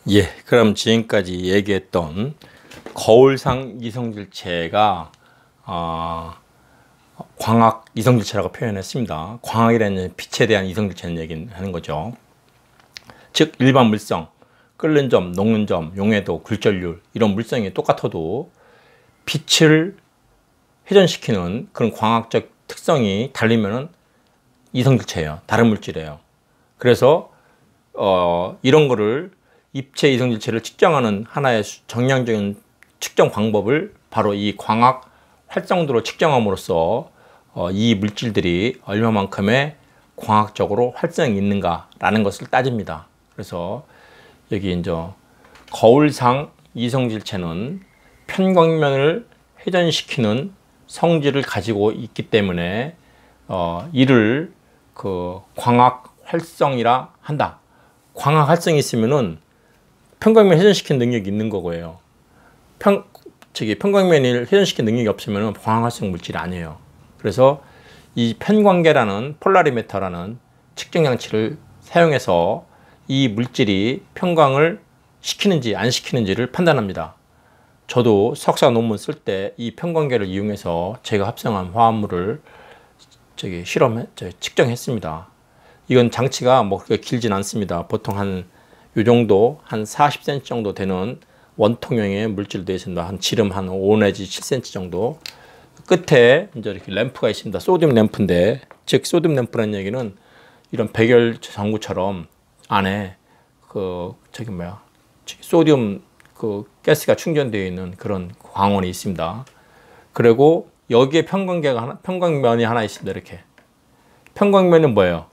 예, 그럼 지금까지 얘기했던 거울상 이성질체가 광학 이성질체라고 표현했습니다. 광학이라는 빛에 대한 이성질체는 얘기하는 거죠. 즉 일반 물성, 끓는 점, 녹는 점, 용해도, 굴절률 이런 물성이 똑같아도 빛을 회전시키는 그런 광학적 특성이 다르면은 이성질체예요. 다른 물질이에요. 그래서 이런 거를 입체 이성질체를 측정하는 하나의 정량적인 측정 방법을 바로 이 광학 활성도로 측정함으로써 이 물질들이 얼마만큼의 광학적으로 활성이 있는가라는 것을 따집니다. 그래서 여기 이제 거울상 이성질체는 편광면을 회전시키는 성질을 가지고 있기 때문에 이를 그 광학 활성이라 한다. 광학 활성이 있으면은 편광면 회전시키는 능력이 있는 거고요. 편광면을 회전시키는 능력이 없으면 광학 활성 물질이 아니에요. 그래서 이 편광계라는 폴라리메터라는 측정 장치를 사용해서 이 물질이 편광을 시키는지 안 시키는지를 판단합니다. 저도 석사 논문 쓸 때 이 편광계를 이용해서 제가 합성한 화합물을 측정했습니다. 이건 장치가 뭐 그렇게 길진 않습니다. 보통 한 요 정도 한 40cm 정도 되는 원통형의 물질로 되어 있습니다. 한 지름 한 5 내지 7cm 정도. 끝에 이제 이렇게 램프가 있습니다. 소듐 램프인데, 즉 소듐 램프라는 얘기는 이런 백열 전구처럼 안에 소듐 가스가 충전되어 있는 그런 광원이 있습니다. 그리고 여기에 편광면이 하나 있습니다. 이렇게 편광면은 뭐예요?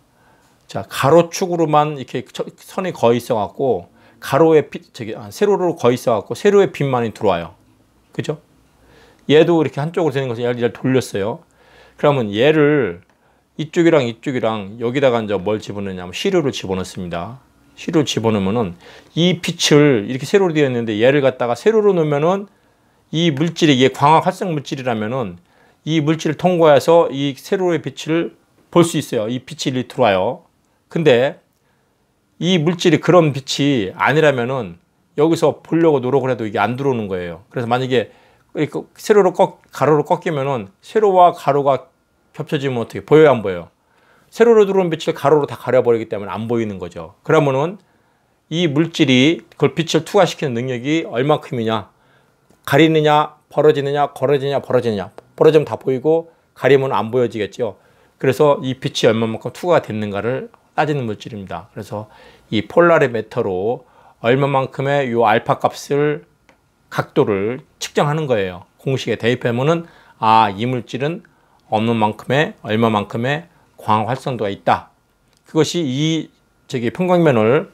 자, 가로축으로만 이렇게 선이 거의 있어갖고 가로에 세로로 거의 있어갖고 세로의 빛만이 들어와요. 그죠? 얘도 이렇게 한쪽으로 되는 것을 얘를 돌렸어요. 그러면 얘를 이쪽이랑 여기다가 이제 뭘 집어넣냐면 시료를 집어넣습니다. 시료를 집어넣으면은 이 빛을 이렇게 세로로 되어 있는데 얘를 갖다가 세로로 넣으면은 이 물질이 이게 광학 활성 물질이라면은 이 물질을 통과해서 이 세로의 빛을 볼 수 있어요. 이 빛이 들어와요. 근데 이 물질이 그런 빛이 아니라면은 여기서 보려고 노력을 해도 이게 안 들어오는 거예요. 그래서 만약에 세로로 가로로 꺾이면은 세로와 가로가 겹쳐지면 어떻게 보여요, 안 보여요? 세로로 들어오는 빛을 가로로 다 가려버리기 때문에 안 보이는 거죠. 그러면은 이 물질이 그걸 빛을 투과시키는 능력이 얼마큼이냐, 가리느냐, 벌어지느냐, 벌어지면 다 보이고 가리면 안 보여지겠죠. 그래서 이 빛이 얼마만큼 투과가 됐는가를 따지는 물질입니다. 그래서 이 폴라리메터로 얼마만큼의 요 알파 값을 각도를 측정하는 거예요. 공식에 대입하면은 이 물질은 얼마만큼의 광학 활성도가 있다. 그것이 이 편광면을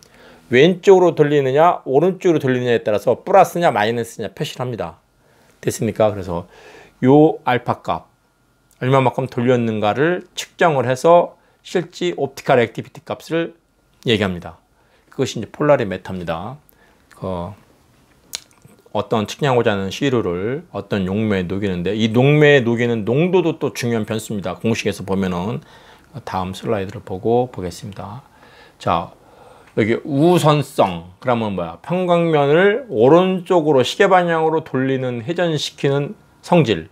왼쪽으로 돌리느냐 오른쪽으로 돌리느냐에 따라서 플러스냐 마이너스냐 표시를 합니다. 됐습니까? 그래서 요 알파 값 얼마만큼 돌렸는가를 측정을 해서 실제 옵티컬 액티비티 값을 얘기합니다. 그것이 이제 폴라리메터입니다. 어떤 측량하고자 하는 시료를 어떤 용매에 녹이는데, 이 용매에 녹이는 농도도 또 중요한 변수입니다. 공식에서 보면은 다음 슬라이드를 보고 보겠습니다. 자, 여기 우선성. 그러면 뭐야? 편광면을 오른쪽으로 시계 방향으로 돌리는 회전시키는 성질.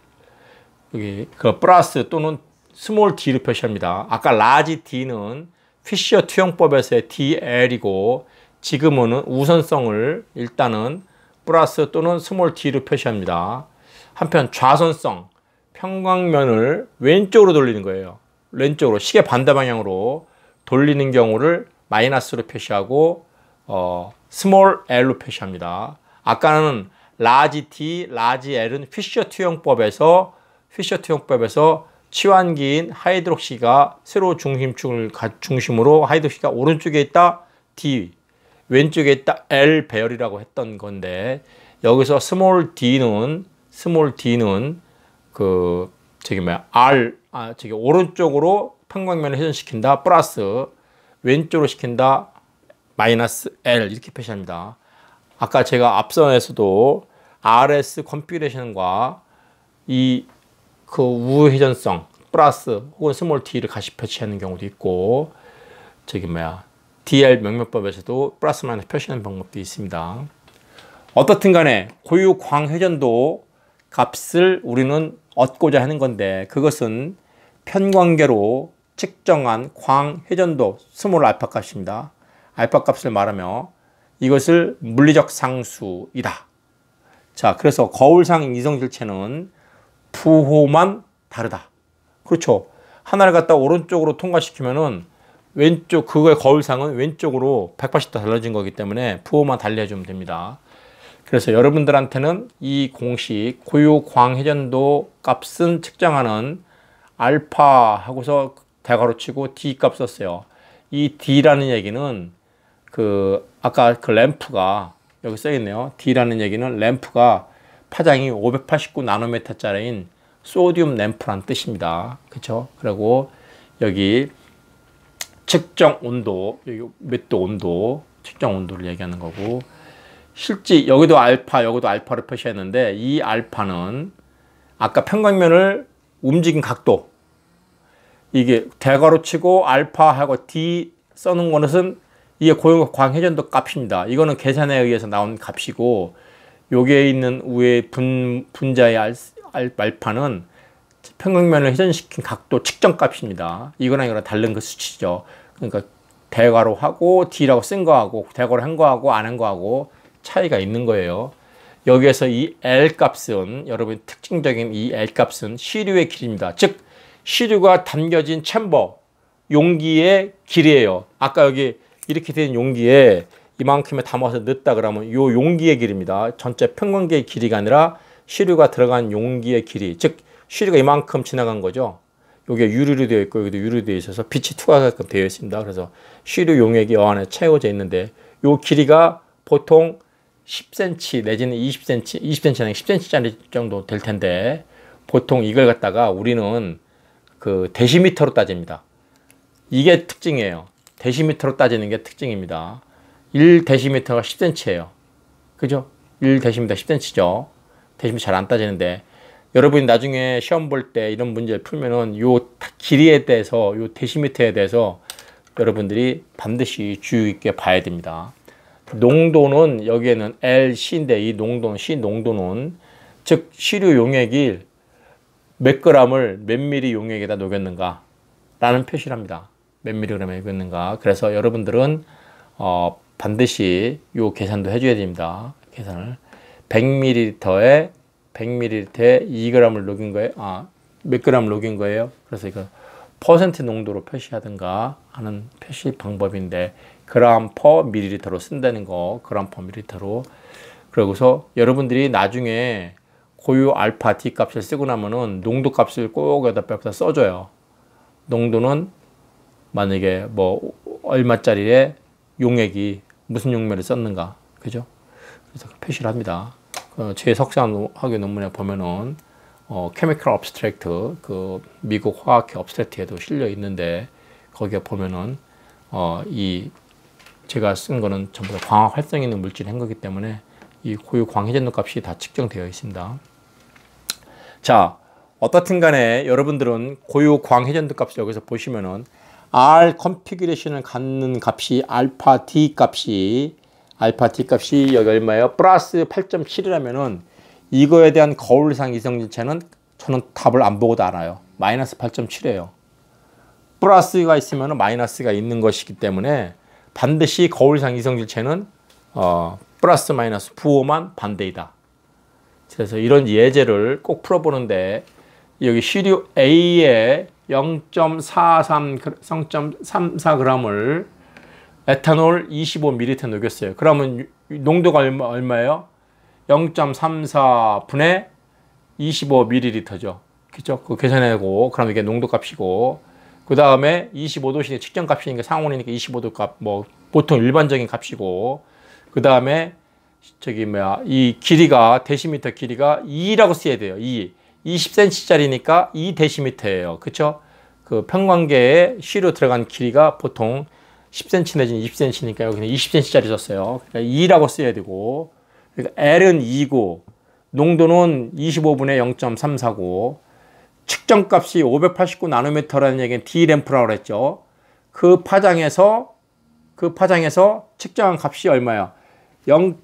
여기 그 플러스 또는 스몰 d를 표시합니다. 아까 라지 d는 피셔 투영법에서의 dl이고 지금은 우선성을 일단은 플러스 또는 스몰 d를 표시합니다. 한편 좌선성, 편광면을 왼쪽으로 돌리는 거예요. 왼쪽으로 시계 반대 방향으로 돌리는 경우를 마이너스로 표시하고 스몰 l로 표시합니다. 아까는 라지 d, 라지 l은 피셔 투영법에서 치환기인 하이드록시가 세로 중심축을 중심으로 하이드록시가 오른쪽에 있다 D, 왼쪽에 있다 L 배열이라고 했던 건데, 여기서 스몰 D는 오른쪽으로 편광면을 회전시킨다 플러스 왼쪽으로 시킨다 마이너스 L 이렇게 표시합니다. 아까 제가 앞선에서도 RS 컨피그레이션과 그 우회전성 플러스 혹은 스몰 t를 같이 표시하는 경우도 있고, DL 명명법에서도 플러스 마이너스 표시하는 방법도 있습니다. 어떻든 간에 고유 광회전도 값을 우리는 얻고자 하는 건데 그것은 편관계로 측정한 광회전도 스몰 알파 값입니다. 알파 값을 말하며 이것을 물리적 상수이다. 자, 그래서 거울상 이성질체는 부호만 다르다. 그렇죠. 하나를 갖다 오른쪽으로 통과시키면은 왼쪽, 그거의 거울상은 왼쪽으로 180도 달라진 거기 때문에 부호만 달리해주면 됩니다. 그래서 여러분들한테는 이 공식 고유 광회전도 값은 측정하는 알파 하고서 대괄호 치고 D 값 썼어요. 이 D라는 얘기는 아까 그 램프가 여기 써 있네요. D라는 얘기는 램프가 파장이 589 나노미터짜리인 소디움 램프란 뜻입니다. 그렇죠? 그리고 여기 측정 온도, 여기 몇 도 온도, 측정 온도를 얘기하는 거고, 실제 여기도 알파, 여기도 알파를 표시했는데 이 알파는 아까 평광면을 움직인 각도, 이게 대괄호 치고 알파하고 D 써놓은 것은 이게 고유 광회전도 값입니다. 이거는 계산에 의해서 나온 값이고, 여기에 있는 위에 분자의 알파는 평광면을 회전시킨 각도 측정 값입니다. 이거랑 이거랑 다른 그 수치죠. 그러니까 대괄호하고 D라고 쓴 거하고 대괄호 한 거하고 안 한 거하고 차이가 있는 거예요. 여기에서 이 L 값은 여러분 특징적인 이 L 값은 시류의 길이입니다. 즉 시류가 담겨진 챔버 용기의 길이에요. 아까 여기 이렇게 된 용기에 이만큼에 담아서 넣었다 그러면 이 용기의 길이입니다. 전체 평광계의 길이가 아니라 시류가 들어간 용기의 길이, 즉 시류가 이만큼 지나간 거죠. 여기에 유리로 되어 있고 여기도 유리로 되어 있어서 빛이 투과하게끔 되어 있습니다. 그래서 시류 용액이 이 안에 채워져 있는데 이 길이가 보통 10cm 내지는 20cm, 20cm나 10cm짜리 정도 될 텐데 보통 이걸 갖다가 우리는 그 데시미터로 따집니다. 이게 특징이에요. 데시미터로 따지는 게 특징입니다. 1데시미터가 10cm예요. 그죠? 1데시미터 10cm죠. 데시미터 잘 안 따지는데 여러분이 나중에 시험 볼 때 이런 문제를 풀면은 요 길이에 대해서, 요 데시미터에 대해서 여러분들이 반드시 주의 있게 봐야 됩니다. 농도는 여기에는 LC인데 이 농도는, C 농도는 즉 시류 용액이 몇 g을 몇 미리 용액에다 녹였는가 라는 표시를 합니다. 몇 미리그램에 녹였는가. 그래서 여러분들은 반드시 요 계산도 해줘야 됩니다. 계산을 100ml에 100ml에 2g을 녹인 거예요. 몇 g을 녹인 거예요. 그래서 이거 퍼센트 농도로 표시하든가 하는 표시 방법인데 그램 퍼 밀리리터로 쓴다는 거, 그램 퍼 밀리리터로. 그러고서 여러분들이 나중에 고유 알파 D 값을 쓰고 나면은 농도 값을 꼭 여기다 써줘요. 농도는 만약에 뭐 얼마짜리에 용액이 무슨 용매를 썼는가, 그죠? 그래서 표시를 합니다. 제 석사 학위 논문에 보면은 케미컬 업스트랙트, 그 미국 화학회 업스트랙트에도 실려 있는데 거기에 보면은 이 제가 쓴 거는 전부 다 광학 활성 있는 물질을 한 거기 때문에 이 고유 광회전도 값이 다 측정되어 있습니다. 자, 어떻든 간에 여러분들은 고유 광회전도 값을 여기서 보시면은 R 컨피규레이션을 갖는 값이 알파 D 값이 여기 얼마예요? 플러스 8.7이라면은 이거에 대한 거울상 이성질체는 저는 답을 안 보고도 알아요. 마이너스 8.7이에요. 플러스가 있으면 마이너스가 있는 것이기 때문에 반드시 거울상 이성질체는 플러스 마이너스 부호만 반대이다. 그래서 이런 예제를 꼭 풀어보는데 여기 시류 A에 0.34g을 에탄올 25ml 녹였어요. 그러면 농도가 얼마예요? 0.34분의 25ml죠. 그죠? 그거 계산하고, 그럼 이게 농도 값이고, 그 다음에 25도씩 측정 값이니까 상온이니까 25도 값, 뭐, 보통 일반적인 값이고, 그 다음에 이 길이가, 데시미터 길이가 2라고 써야 돼요. 20cm짜리니까 2데시미터예요. 그쵸? 그 평광계에 C로 들어간 길이가 보통 10cm 내지는 20cm니까 여기는 20cm짜리 썼어요. 그러니까 2라고 써야 되고, 그러니까 L은 2고, 농도는 25분의 0.349, 측정값이 589 나노미터라는 얘기는 D램프라고 그랬죠. 그 파장에서 그 파장에서 측정한 값이 얼마야? 0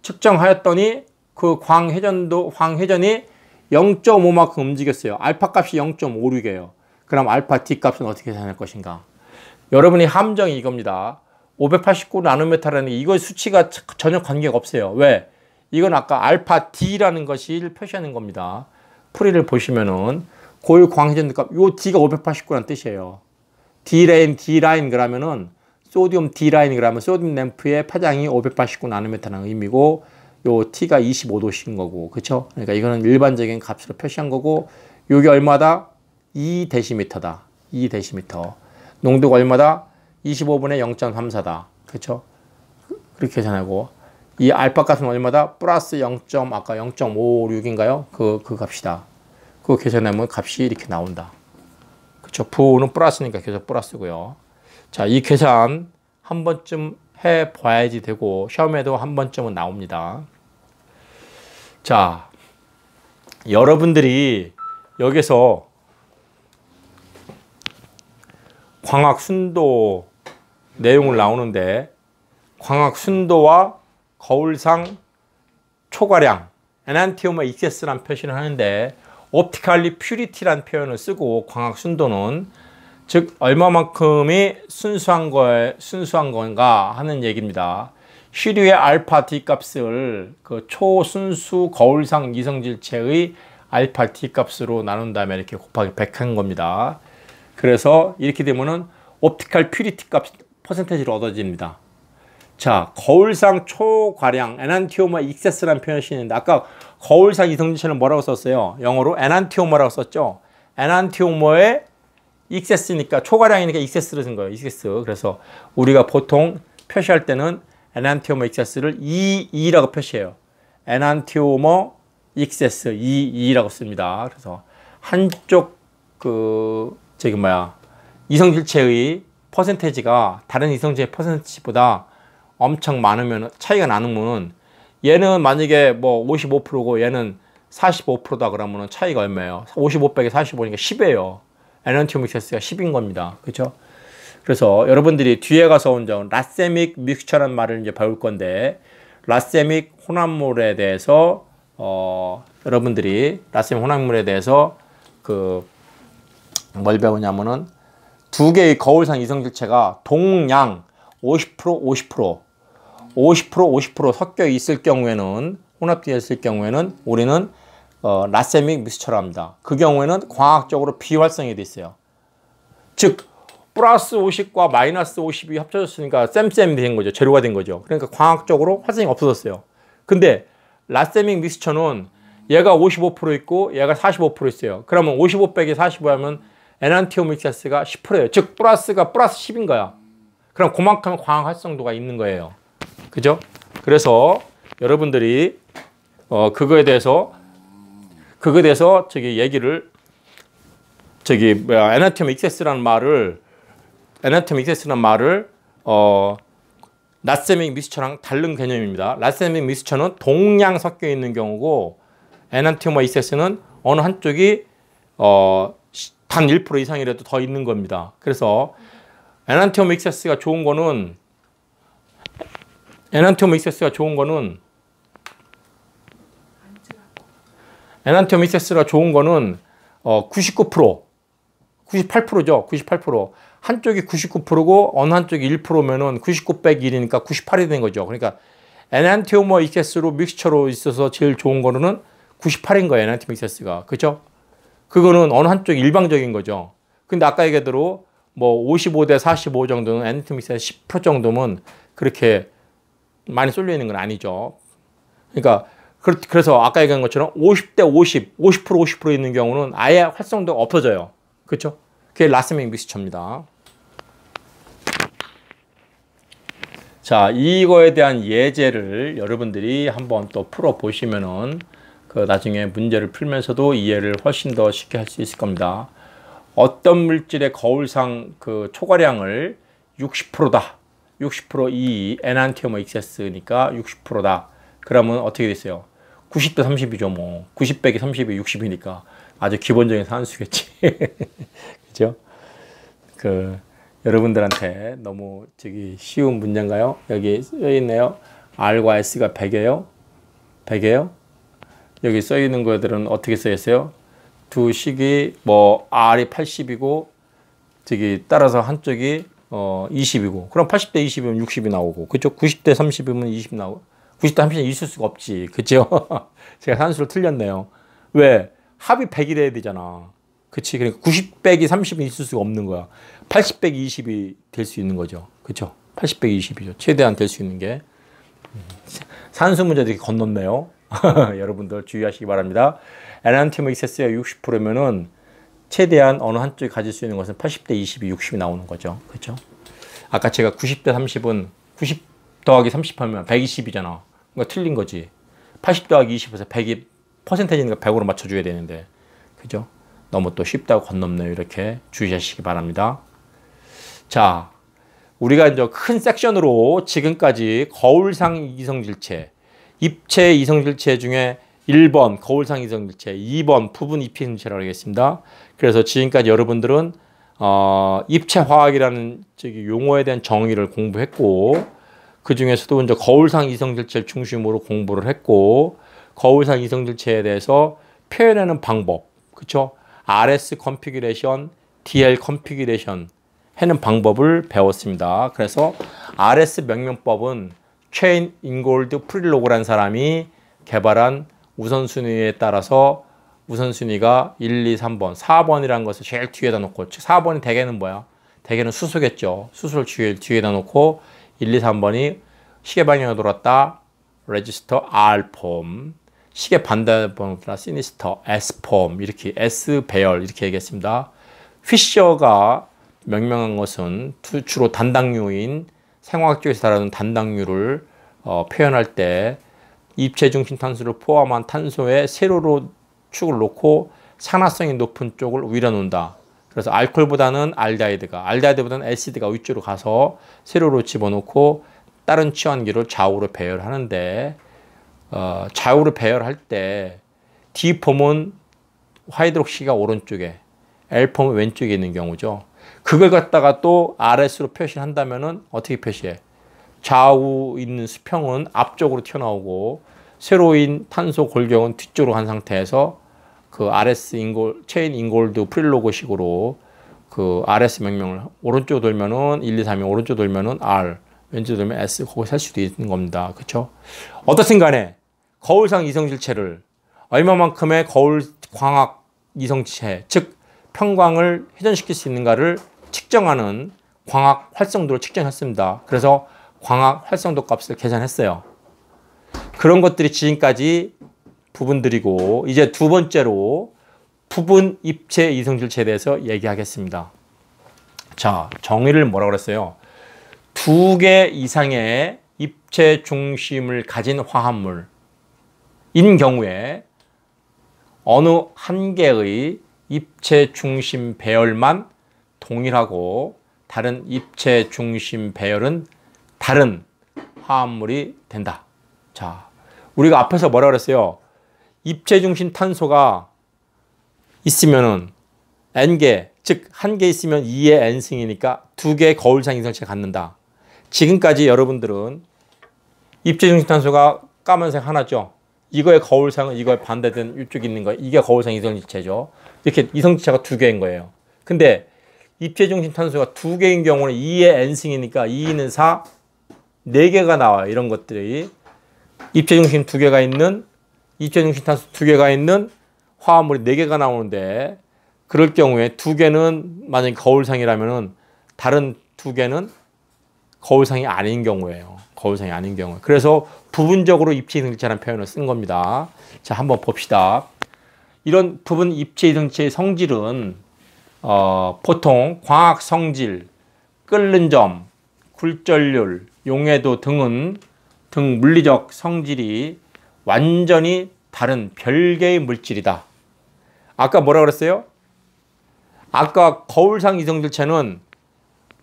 측정하였더니 그 광회전이 0.5만큼 움직였어요. 알파 값이 0.56이에요. 그럼 알파 D 값은 어떻게 계산할 것인가? 여러분이 함정이 이겁니다. 589 나노미터라는 이거 수치가 전혀 관계가 없어요. 왜? 이건 아까 알파 D라는 것을 표시하는 겁니다. 풀이를 보시면은 고유 광회전 값, 요 D가 589라는 뜻이에요. D라인 그러면은 소디움 D라인 그러면 소디움 램프의 파장이 589 나노미터라는 의미고 요 T가 25도씨인 거고, 그쵸? 그러니까 이거는 일반적인 값으로 표시한 거고, 요게 얼마다? 2데시미터다. 2데시미터. 농도가 얼마다? 25분의 0.34다. 그쵸? 그렇게 계산하고, 이 알파 값은 얼마다? 플러스 0. 아까 0.56인가요? 그 값이다. 그거 계산하면 값이 이렇게 나온다. 그쵸? 부는 플러스니까 계속 플러스고요. 자, 이 계산 한 번쯤 해 봐야지 되고, 시험에도 한 번쯤은 나옵니다. 자, 여러분들이 여기서 광학 순도 내용을 나오는데, 광학 순도와 거울상 초과량, 엔안티오머 익세스라는 표시를 하는데, 옵티컬리 퓨리티라는 표현을 쓰고, 광학 순도는 즉 얼마만큼이 순수한 건가 하는 얘기입니다. 시류의 알파 D 값을 그 초순수 거울상 이성질체의 알파 D 값으로 나눈 다음에 이렇게 곱하기 100한 겁니다. 그래서 이렇게 되면은 옵티컬 퓨리티 값 퍼센테이지로 얻어집니다. 자, 거울상 초과량 엔안티오머 익세스라는 표현이 있는데, 아까 거울상 이성질체는 뭐라고 썼어요? 영어로 엔안티오머라고 썼죠. 엔안티오머의 익세스니까 초과량이니까 익세스를 쓴 거예요. 익세스. 그래서 우리가 보통 표시할 때는 엔안티오머 익세스를 EE라고 표시해요. 엔안티오머 익세스 EE라고 씁니다. 그래서 한쪽 이성질체의 퍼센테이지가 다른 이성질체 퍼센테이지보다 엄청 많으면, 차이가 나누면, 얘는 만약에 뭐 55%고 얘는 45%다 그러면 차이가 얼마예요? 55 빼기 45니까 10이에요. 엔안티오머 익세스가 10인 겁니다. 그렇죠? 그래서 여러분들이 뒤에 가서 온 라세믹 믹스처라는 말을 이제 배울 건데, 라세믹 혼합물에 대해서 여러분들이 라세믹 혼합물에 대해서 뭘 배우냐면은 두 개의 거울상 이성질체가 동량 50% 섞여 있을 경우에는, 혼합되어 있을 경우에는 우리는 라세믹 믹스처를 합니다. 그 경우에는 광학적으로 비활성이 돼 있어요. 즉 플러스 50과 마이너스 50이 합쳐졌으니까 쌤쌤이 된 거죠. 제로가 된 거죠. 그러니까 광학적으로 활성이 없어졌어요. 근데 라세믹 믹스처는 얘가 55% 있고 얘가 45% 있어요. 그러면 55 빼기 45 하면 엔안티오머 익세스가 10%예요. 즉 플러스가 플러스 10인 거야. 그럼 그만큼 광학 활성도가 있는 거예요. 그죠? 그래서 여러분들이 그거에 대해서 얘기를 엔안티오머 익세스라는 말을 라세믹 믹스처랑 다른 개념입니다. 라세믹 믹스처는 동량 섞여 있는 경우고, 엔안티오머 익세스는 어느 한쪽이 단 1% 이상이라도 더 있는 겁니다. 그래서 엔안티오머 익세스가 좋은 거는 99%, 98%죠. 98%. 한쪽이 99%고 어느 한쪽이 1%면은 99 빼기 1이니까 98이 된 거죠. 그러니까 엔안티오머 익세스로 믹스처로 있어서 제일 좋은 거는 98인 거예요. 엔안티오머 익세스가. 그죠? 그거는 어느 한쪽이 일방적인 거죠. 근데 아까 얘기대로 뭐 55대 45 정도는 엔안티오머 익세스 10% 정도면 그렇게 많이 쏠려 있는 건 아니죠. 그러니까 그래서 아까 얘기한 것처럼 50대 50% 있는 경우는 아예 활성도가 없어져요. 그렇죠? 그게 라세믹 믹스처입니다. 자, 이거에 대한 예제를 여러분들이 한번 또 풀어보시면은 나중에 문제를 풀면서도 이해를 훨씬 더 쉽게 할 수 있을 겁니다. 어떤 물질의 거울상 초과량을 60%다. 60% 이 엔안티오머 익세스니까 60%다. 그러면 어떻게 됐어요? 90대 30이죠, 뭐. 90 빼기 30이 60이니까. 아주 기본적인 산수겠지. 그죠? 여러분들한테 너무 쉬운 문제인가요? 여기 써 있네요. R과 S가 100이에요. 100이에요. 여기 써 있는 것들은 어떻게 써 있어요? 두 식이 R이 80이고 따라서 한쪽이 20이고, 그럼 80대 20이면 60이 나오고, 그쪽 90대 30이면 20 나오고, 90대 30이 있을 수가 없지. 그죠? 제가 산수를 틀렸네요. 왜? 합이 100이 돼야 되잖아. 그치? 그러니까 90 빼기 30이 있을 수가 없는 거야. 80 빼기 20이 될 수 있는 거죠. 그쵸? 80 빼기 20이죠. 최대한 될 수 있는 게. 산수 문제들이 건넜네요. 여러분들 주의하시기 바랍니다. 엔안티모 익세스가 60%면은 최대한 어느 한쪽이 가질 수 있는 것은 80대 20이 60이 나오는 거죠. 그렇죠? 아까 제가 90대 30은 90 더하기 30 하면 120이잖아. 그러니까 틀린 거지. 80 더하기 20에서 100이 퍼센테이지니까 100으로 맞춰줘야 되는데. 그죠? 너무 또 쉽다고 건넘네요. 이렇게 주의하시기 바랍니다. 자, 우리가 이제 큰 섹션으로 지금까지 거울상 이성질체, 입체 이성질체 중에 1번 거울상 이성질체, 2번 부분 입체 이성질체라고 하겠습니다. 그래서 지금까지 여러분들은 입체화학이라는 용어에 대한 정의를 공부했고, 그 중에서도 이제 거울상 이성질체를 중심으로 공부를 했고, 거울상 이성질체에 대해서 표현하는 방법, 그렇죠? RS 컨피규레이션, DL 컨피규레이션 하는 방법을 배웠습니다. 그래서 RS 명명법은 체인 인골드 프릴로그라는 사람이 개발한 우선순위에 따라서 우선순위가 1, 2, 3번, 4번이라는 것을 제일 뒤에다 놓고, 4번이 대개는 뭐야? 대개는 수소겠죠. 수소를 제일 뒤에다 놓고 1, 2, 3번이 시계 방향으로 돌았다. 레지스터 R폼, 시계 반대번호나 시니스터 S폼, 이렇게 S 배열 이렇게 얘기했습니다. 피셔가 명명한 것은 주로 단당류인 생화학 쪽에서 다루는 단당류를 표현할 때 입체 중심 탄소를 포함한 탄소에 세로로 축을 놓고 산화성이 높은 쪽을 위로 놓는다. 그래서 알코올보다는 알데하이드보다는 에시드가 위쪽으로 가서 세로로 집어넣고 다른 치환기를 좌우로 배열하는데, 좌우로 배열할 때 D폼은 하이드록시가 오른쪽에, L폼은 왼쪽에 있는 경우죠. 그걸 갖다가 또 RS로 표시한다면은 어떻게 표시해? 좌우 있는 수평은 앞쪽으로 튀어나오고 세로인 탄소 골격은 뒤쪽으로 간 상태에서 그 RS 체인 인골드 프릴로그 식으로 그 RS 명명을 오른쪽 돌면은 1, 2, 3이 오른쪽 돌면은 R, 왼쪽 돌면 S, 거기 살 수도 있는 겁니다. 그렇죠? 어떻든 간에 거울상 이성질체를 얼마만큼의 거울 광학 이성질체, 즉 평광을 회전시킬 수 있는가를 측정하는 광학 활성도를 측정했습니다. 그래서 광학 활성도 값을 계산했어요. 그런 것들이 지금까지 부분들이고, 이제 두 번째로 부분 입체 이성질체에 대해서 얘기하겠습니다. 자, 정의를 뭐라고 그랬어요? 두 개 이상의 입체 중심을 가진 화합물인 경우에 어느 한 개의 입체 중심 배열만 동일하고 다른 입체 중심 배열은 다른 화합물이 된다. 자, 우리가 앞에서 뭐라 그랬어요? 입체 중심 탄소가 있으면은 N개, 즉 한 개 있으면 2의 N승이니까 두 개의 거울상 이성질체가 갖는다. 지금까지 여러분들은 입체 중심 탄소가 까만색 하나죠. 이거의 거울상은 이거에 반대된 이쪽에 있는 거, 이게 거울상 이성질체죠. 이렇게 이성질체가 두 개인 거예요. 근데 입체 중심 탄소가 두 개인 경우는 2의 N승이니까 2는 4, 4개가 나와요. 이런 것들이. 입체 중심 두 개가 있는, 입체 중심 탄소 두 개가 있는 화합물이 4개가 나오는데, 그럴 경우에 두 개는 만약에 거울상이라면은 다른 두 개는 거울상이 아닌 경우예요. 거울상이 아닌 경우. 그래서 부분적으로 입체 이성질체라는 표현을 쓴 겁니다. 자, 한번 봅시다. 이런 부분 입체 이성질체의 성질은 보통 광학 성질, 끓는 점, 굴절률, 용해도 등 물리적 성질이 완전히 다른 별개의 물질이다. 아까 뭐라 그랬어요? 아까 거울상 이성질체는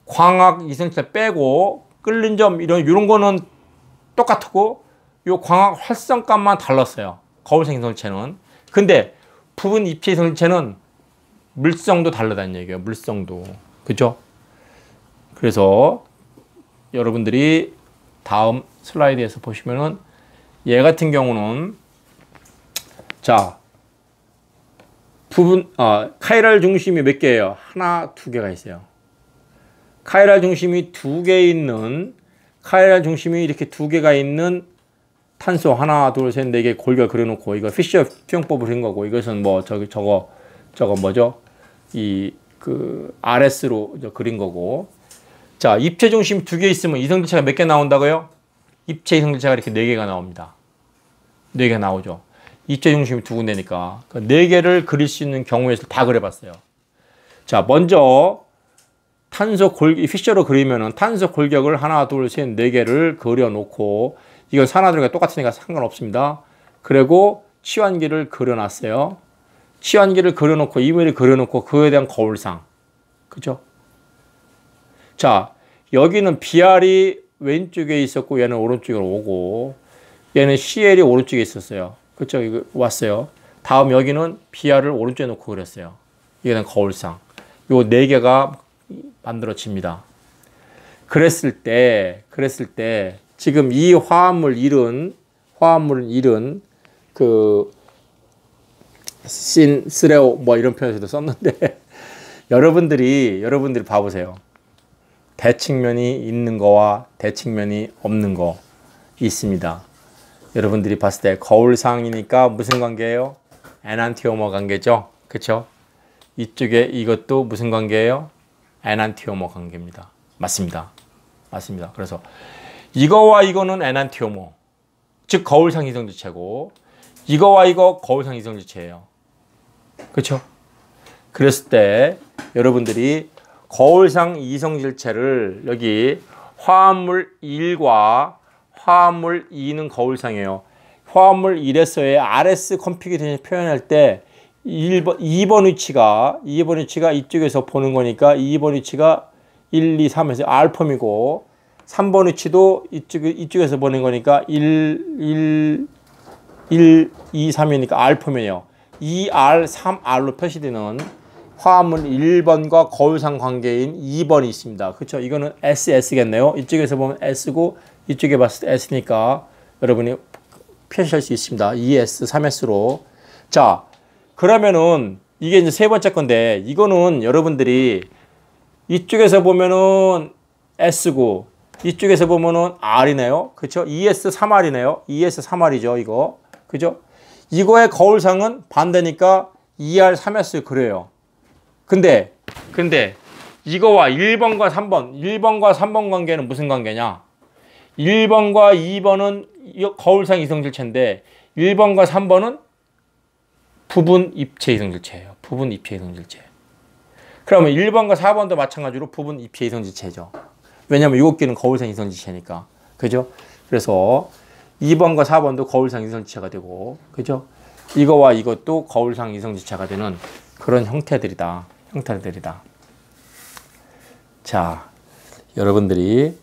광학 이성질체 빼고 끓는 점 이런 거는 똑같고 요 광학 활성값만 달랐어요. 거울상 이성질체는. 근데 부분 입체 이성질체는 물성도 다르다는 얘기예요. 물성도. 그죠? 그래서 여러분들이 다음 슬라이드에서 보시면은 얘 같은 경우는 자 카이랄 중심이 몇 개예요? 하나, 두 개가 있어요. 카이랄 중심이 두 개 있는 카이랄 중심이 이렇게 두 개가 있는 탄소 하나, 둘, 셋, 네 개 골격 그려놓고 이거 피셔 투영법을 한 거고 이것은 뭐 저거 뭐죠? RS로 그린 거고. 자, 입체 중심 두 개 있으면 이성질체가 몇 개 나온다고요? 입체 이성질체가 이렇게 네 개가 나옵니다. 네 개 나오죠. 입체 중심이 두 군데니까 네 개를 그릴 수 있는 경우에 다 그려봤어요. 자, 먼저 피셔로 그리면은 탄소 골격을 하나, 둘, 셋, 네 개를 그려놓고 이건 산화도가 똑같으니까 상관없습니다. 그리고 치환기를 그려놨어요. 치환기를 그려놓고 이물을 그려놓고 그에 대한 거울상, 그죠? 자, 여기는 BR이 왼쪽에 있었고 얘는 오른쪽으로 오고 얘는 CL이 오른쪽에 있었어요. 그쵸? 이거 왔어요. 다음 여기는 BR을 오른쪽에 놓고 그렸어요. 이게 는 거울상. 요 네 개가 만들어집니다. 그랬을 때 지금 이 화합물은 쓰레오 뭐 이런 표현에서도 썼는데 여러분들이 봐보세요. 대칭면이 있는 거와 대칭면이 없는 거 있습니다. 여러분들이 봤을 때 거울상이니까 무슨 관계예요? 에난티오머 관계죠. 그쵸? 이쪽에 이것도 무슨 관계예요? 에난티오머 관계입니다. 맞습니다. 그래서 이거와 이거는 에난티오머, 즉 거울상 이성질체고 이거와 이거 거울상 이성질체예요. 그렇죠? 그랬을 때 여러분들이 거울상 이성질체를 여기 화합물 1과 화합물 2는 거울상이에요. 화합물 1에서의 RS 컴피규레이션 표현할 때 2번 위치가 이쪽에서 보는 거니까 2번 위치가 1, 2, 3에서 R폼이고 3번 위치도 이쪽에서 보는 거니까 1, 2, 3이니까 R폼이에요. 2R, 3R로 표시되는 화합물 1번과 거울상 관계인 2번이 있습니다. 그렇죠? 이거는 SS겠네요. 이쪽에서 보면 S고 이쪽에 봤을 때 S니까 여러분이 표시할 수 있습니다. 2S, 3S로. 자, 그러면은 이게 이제 세 번째 건데 이거는 여러분들이 이쪽에서 보면은 S고 이쪽에서 보면은 R이네요. 그렇죠? 2S, 3R이네요. 2S, 3R이죠, 이거. 그죠? 이거의 거울상은 반대니까 2R, 3S 그래요. 근데 이거와 1번과 3번 관계는 무슨 관계냐? 1번과 2번은 거울상 이성질체인데 1번과 3번은 부분 입체 이성질체예요. 부분 입체 이성질체. 그러면 1번과 4번도 마찬가지로 부분 입체 이성질체죠. 왜냐하면 7개는 거울상 이성질체니까. 그죠? 그래서 2번과 4번도 거울상 이성질체가 되고, 그죠? 이거와 이것도 거울상 이성질체가 되는 그런 형태들이다. 자, 여러분들이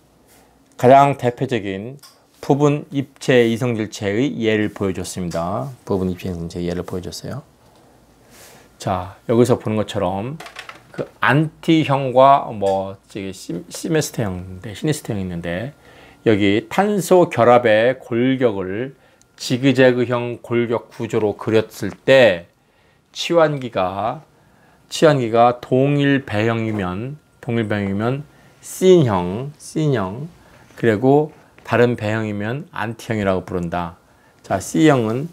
가장 대표적인 부분 입체 이성질체의 예를 보여줬습니다. 부분 입체 이성질체 예를 보여줬어요. 자, 여기서 보는 것처럼 그 안티형과 시니스터형이 있는데 여기 탄소 결합의 골격을 지그재그형 골격 구조로 그렸을 때 치환기가 동일 배형이면 C형, 그리고 다른 배형이면 안티형이라고 부른다. 자, C형은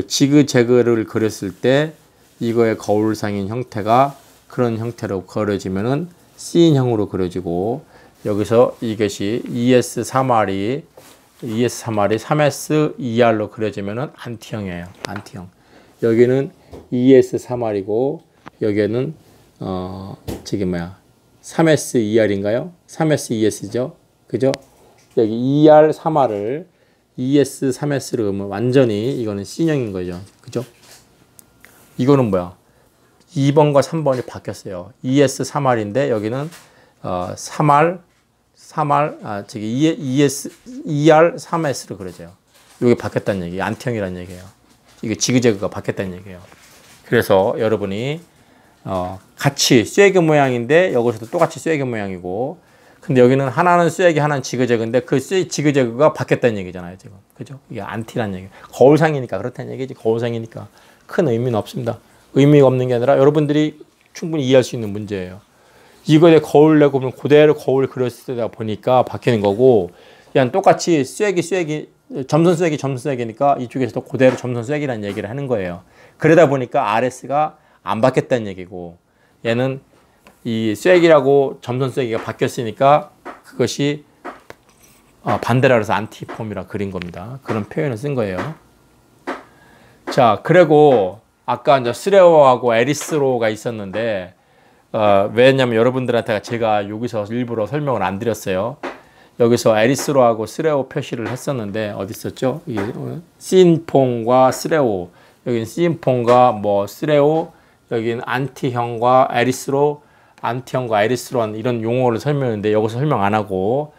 지그재그를 그렸을 때 이거의 거울상인 형태가 그런 형태로 그려지면은 C인형으로 그려지고 여기서 이것이 ES3R이 3S2R로 그려지면은 안티형이에요. 안티형. 여기는 ES3R이고 여기는 저기 3S2R인가요? 3S2S죠. 그죠? 여기 2R, 3R을 ES3S로 그러면 완전히 이거는 C형인 거죠. 그죠? 이거는 뭐야? 2번과 3번이 바뀌었어요. ES3R인데 여기는 3R, ER, 3S로 그려져요. 이게 바뀌었다는 얘기예요. 안티형이라는 얘기예요. 이게 지그재그가 바뀌었다는 얘기예요. 그래서 여러분이 같이 쇠교 모양인데 여기서도 똑같이 쇠교 모양이고 근데 여기는 하나는 쇠기, 하나는 지그재그인데 그 지그재그가 바뀌었다는 얘기잖아요, 지금. 그죠? 이게 안티라는 얘기. 거울상이니까 그렇다는 얘기지. 거울상이니까 큰 의미는 없습니다. 의미가 없는 게 아니라 여러분들이 충분히 이해할 수 있는 문제예요. 이거에 거울 내고 보면 그대로 거울 그렸을 때다 보니까 바뀌는 거고, 그냥 똑같이 쇠기, 점선 쇠기니까 이쪽에서도 그대로 점선 쇠기라는 얘기를 하는 거예요. 그러다 보니까 RS가 안 바뀌었다는 얘기고, 얘는 이 쇠기라고 점선 쇠기가 바뀌었으니까 그것이 반대라 그래서 안티폼이라 그린 겁니다. 그런 표현을 쓴 거예요. 자, 그리고 아까 이제 스레오하고 에리스로가 있었는데, 왜냐면 여러분들한테 제가 여기서 일부러 설명을 안 드렸어요. 여기서 에리스로하고 스레오 표시를 했었는데, 어디 있었죠? 이게 시인퐁과 스레오. 여기는 시인퐁과 뭐 스레오, 여기는 안티형과 에리스로, 안티형과 에리스로한 이런 용어를 설명했는데, 여기서 설명 안 하고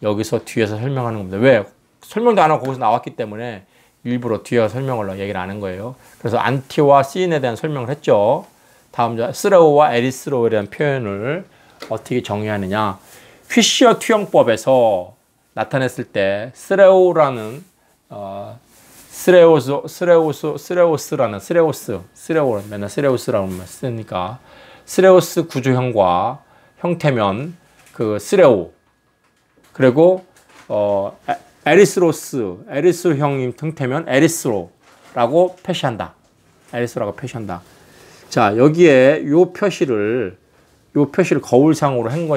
여기서 뒤에서 설명하는 겁니다. 왜? 설명도 안 하고 거기서 나왔기 때문에 일부러 뒤에 설명을 얘기를 안 한 거예요. 그래서 안티와 시인에 대한 설명을 했죠. 다음 스레오와 에리스로에 대한 표현을 어떻게 정의하느냐. 휘시어 투영법에서 나타냈을 때 스레오라는 스레오스 맨날 스레오스라고 쓰니까 스레오스 구조형과 형태면 그 스레오, 그리고 에리스로형 형태면 에리스로라고 표시한다. 에리스로라고 표시한다. 자, 여기에 요 표시를 거울상으로 한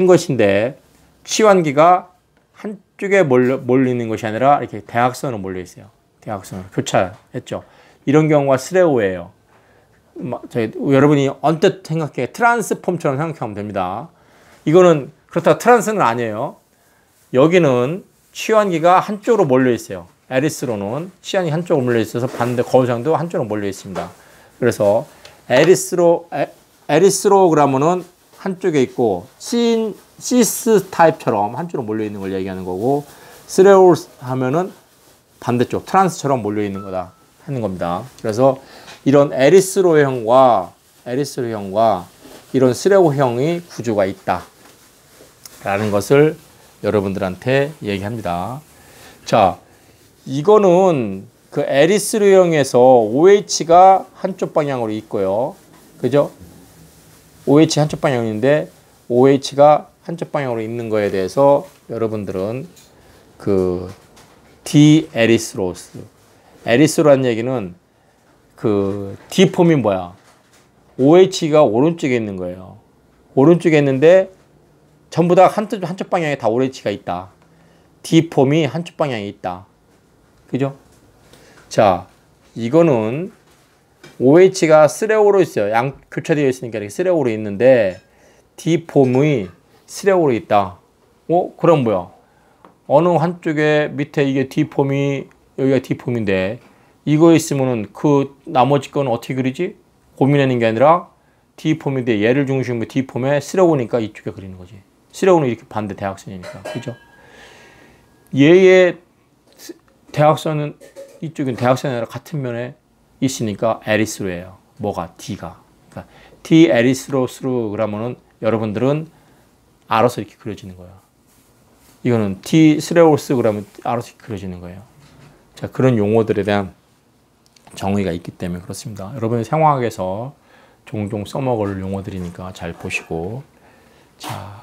것인데, 치환기가 한쪽에 몰리는 것이 아니라 이렇게 대각선으로 몰려 있어요. 대각선으로 교차했죠. 이런 경우가 스레오예요. 여러분이 언뜻 생각해 트랜스폼처럼 생각하면 됩니다. 이거는 그렇다고 트랜스는 아니에요. 여기는 치환기가 한쪽으로 몰려 있어요. 에리스로는 치환기 한쪽으로 몰려 있어서 반대 거울상도 한쪽으로 몰려 있습니다. 그래서 에리스로 그러면은 한쪽에 있고, 시스 타입처럼 한쪽으로 몰려 있는 걸 얘기하는 거고, 스레오 하면은 반대쪽 트랜스처럼 몰려 있는 거다 하는 겁니다. 그래서 이런 에리스로형과 이런 스레오형의 구조가 있다 라는 것을 여러분들한테 얘기합니다. 자, 이거는 그 에리스로형에서 OH가 한쪽 방향으로 있고요. 그죠? OH 한쪽 방향인데 OH가 한쪽 방향으로 있는 거에 대해서 여러분들은 그 에리스로라는 얘기는 그 D폼이 뭐야? OH가 오른쪽에 있는 거예요. 오른쪽에 있는데 전부 다 한쪽 방향에 다 OH가 있다. D폼이 한쪽 방향에 있다. 그죠? 자, 이거는 OH가 스레오로 있어요. 교차되어 있으니까 이렇게 스레오로 있는데 D폼이 스레오로 있다. 그럼 뭐야? 어느 한쪽에 밑에 이게 D폼이, 여기가 D폼인데 이거 있으면은 그 나머지 거는 어떻게 그리지? 고민하는 게 아니라 D폼인데 얘를 중심으로 D폼에 스레오니까 이쪽에 그리는 거지. 스레오는 이렇게 반대 대각선이니까. 그죠? 얘의 대각선은 이쪽은 대각선이 아니라 같은 면에 있으니까 에리스로예요. 뭐가? D가. 그러니까 D 에리스로스로 그러면은 여러분들은 알아서 이렇게 그려지는 거예요. 이거는 D 스레오스 그러면 알아서 그려지는 거예요. 자, 그런 용어들에 대한 정의가 있기 때문에 그렇습니다. 여러분의 생활에서 종종 써먹을 용어들이니까 잘 보시고, 자.